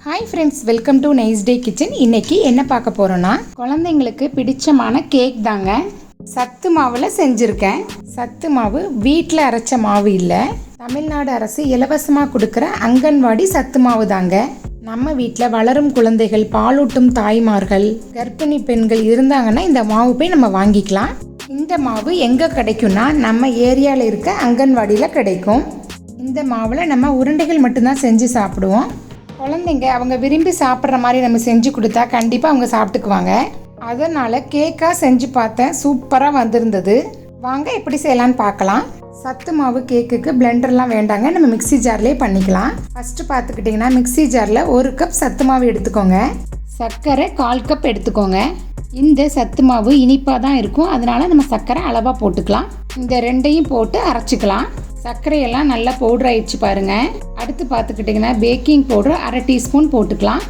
Hi friends, welcome to நைஸ்டேக்கிச்சன். இன்றைக்கி என்ன பார்க்க போகிறோன்னா, குழந்தைங்களுக்கு பிடிச்சமான கேக் தாங்க. சத்து மாவில் செஞ்சுருக்கேன். சத்து மாவு வீட்டில் அரைச்ச மாவு இல்லை, தமிழ்நாடு அரசு இலவசமாக கொடுக்குற அங்கன்வாடி சத்து மாவு தாங்க. நம்ம வீட்டில் வளரும் குழந்தைகள், பாலூட்டும் தாய்மார்கள், கர்ப்பிணி பெண்கள் இருந்தாங்கன்னா இந்த மாவு போய் நம்ம வாங்கிக்கலாம். இந்த மாவு எங்கே கிடைக்கும்னா, நம்ம ஏரியாவில் இருக்க அங்கன்வாடியில் கிடைக்கும். இந்த மாவில் நம்ம உருண்டைகள் மட்டும்தான் செஞ்சு சாப்பிடுவோம். குழந்தைங்க அவங்க விரும்பி சாப்பிட்ற மாதிரி நம்ம செஞ்சு கொடுத்தா கண்டிப்பாக அவங்க சாப்பிட்டுக்குவாங்க. அதனால் கேக்காக செஞ்சு பார்த்தேன், சூப்பராக வந்திருந்தது. வாங்க எப்படி செய்யலான்னு பார்க்கலாம். சத்து மாவு கேக்குக்கு பிளெண்டர்லாம் வேண்டாங்க, நம்ம மிக்சி ஜார்லேயே பண்ணிக்கலாம். ஃபஸ்ட்டு பார்த்துக்கிட்டிங்கன்னா மிக்சி ஜாரில் 1 கப் சத்து மாவு எடுத்துக்கோங்க. சர்க்கரை 1/4 கப் எடுத்துக்கோங்க. இந்த சத்து மாவு இனிப்பாக தான் இருக்கும், அதனால் நம்ம சர்க்கரை அளவாக போட்டுக்கலாம். இந்த ரெண்டையும் போட்டு அரைச்சிக்கலாம். சர்க்கரையெல்லாம் நல்லா பவுடர் ஆயிடுச்சு பாருங்கள். அடுத்து பார்த்துக்கிட்டிங்கன்னா பேக்கிங் பவுடர் 1/2 டீஸ்பூன் போட்டுக்கலாம்.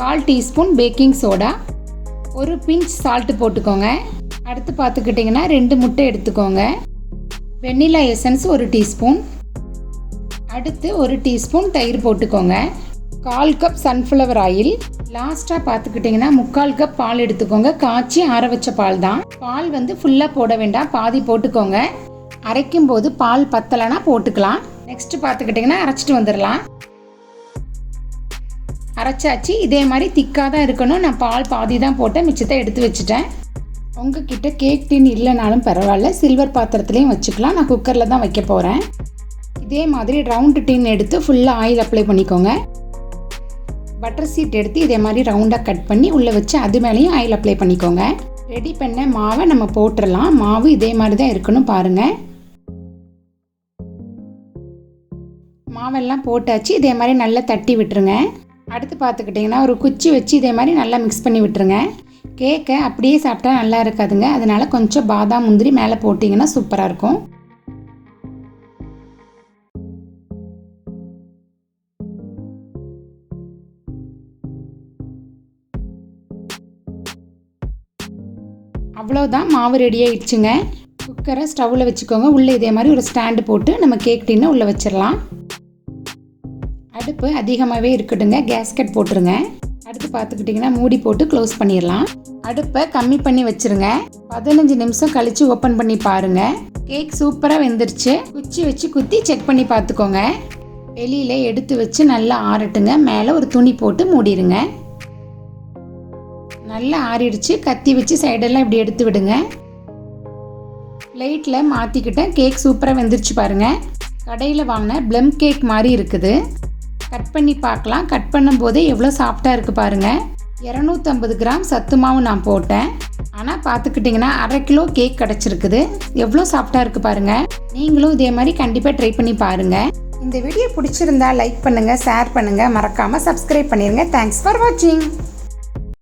1/4 teaspoon baking soda, 1 pinch salt போட்டுக்கோங்க. அடுத்து பார்த்துக்கிட்டிங்கன்னா 2 முட்டை எடுத்துக்கோங்க. Vanilla essence 1 teaspoon. அடுத்து 1 டீஸ்பூன் தயிர் போட்டுக்கோங்க. 1/4 கப் சன்ஃப்ளவர் ஆயில். லாஸ்ட்டாக பார்த்துக்கிட்டிங்கன்னா 3/4 கப் பால் எடுத்துக்கோங்க. காய்ச்சி ஆற வச்ச பால் தான். பால் வந்து ஃபுல்லாக போட வேண்டாம், பாதி போட்டுக்கோங்க. அரைக்கும் போது பால் பத்தலைனா போட்டுக்கலாம். நெக்ஸ்ட் பார்த்துக்கிட்டிங்கன்னா அரைச்சிட்டு வந்துடலாம். அரைச்சாச்சு. இதே மாதிரி திக்காக தான் இருக்கணும். நான் பால் பாதி தான் போட்டேன், மிச்சத்தை எடுத்து வச்சுட்டேன். உங்ககிட்ட கேக் டின் இல்லைனாலும் பரவாயில்ல, சில்வர் பாத்திரத்துலேயும் வச்சுக்கலாம். நான் குக்கரில் தான் வைக்க போகிறேன். இதே மாதிரி ரவுண்டு டின் எடுத்து ஃபுல்லாக ஆயில் அப்ளை பண்ணிக்கோங்க. பட்டர் சீட் எடுத்து இதே மாதிரி ரவுண்டாக கட் பண்ணி உள்ளே வச்சு அது மேலேயும் ஆயில் அப்ளை பண்ணிக்கோங்க. ரெடி பண்ண மாவை நம்ம போட்டுடலாம். மாவு இதே மாதிரி தான் இருக்கணும் பாருங்கள். மாவெல்லாம் போட்டாச்சு. இதே மாதிரி நல்லா தட்டி விட்டுருங்க. அடுத்து பார்த்துக்கிட்டிங்கன்னா ஒரு குச்சி வச்சு இதே மாதிரி நல்லா மிக்ஸ் பண்ணி விட்டுருங்க. கேக்கை அப்படியே சாப்பிட்டா நல்லா இருக்காதுங்க, அதனால் கொஞ்சம் பாதாம் முந்திரி மேலே போட்டிங்கன்னா சூப்பராக இருக்கும். அவ்வளோதான், மாவு ரெடி ஆயிடுச்சுங்க. குக்கரை ஸ்டவ்வில் வச்சுக்கோங்க. உள்ளே இதே மாதிரி ஒரு ஸ்டாண்டு போட்டு நம்ம கேக் டின்னை உள்ளே வச்சிடலாம். அடுப்பு அதிகமாகவே இருக்கட்டுங்க, கேஸ்கட் போட்டுருங்க. அடுத்து பார்த்துக்கிட்டிங்கன்னா மூடி போட்டு க்ளோஸ் பண்ணிடலாம். அடுப்பை கம்மி பண்ணி வச்சுருங்க. 15 நிமிஷம் கழித்து ஓப்பன் பண்ணி பாருங்கள். கேக் சூப்பராக வெந்துருச்சு. குச்சி வச்சு குத்தி செக் பண்ணி பார்த்துக்கோங்க. வெளியில் எடுத்து வச்சு நல்லா ஆறட்டுங்க. மேலே ஒரு துணி போட்டு மூடிடுங்க. நல்லா ஆறிடுச்சு. கத்தி வச்சு சைடெல்லாம் இப்படி எடுத்து விடுங்க. பிளேட்டில் மாற்றிக்கிட்டேன். கேக் சூப்பராக வெந்துருச்சு பாருங்கள். கடையில் வாங்கின ப்ளம் கேக் மாதிரி இருக்குது. கட் பண்ணி பார்க்கலாம். கட் பண்ணும்போதே எவ்வளோ சாஃப்டாக இருக்குது பாருங்கள். 250 கிராம் சத்து மாவு நான் போட்டேன். ஆனால் பார்த்துக்கிட்டிங்கன்னா 1/2 கிலோ கேக் கிடச்சிருக்குது. எவ்வளோ சாஃப்டாக இருக்குது பாருங்கள். நீங்களும் இதே மாதிரி கண்டிப்பாக ட்ரை பண்ணி பாருங்கள். இந்த வீடியோ பிடிச்சிருந்தா லைக் பண்ணுங்கள், ஷேர் பண்ணுங்கள், மறக்காமல் சப்ஸ்கிரைப் பண்ணிடுங்க. தேங்க்ஸ் ஃபார் வாட்சிங்.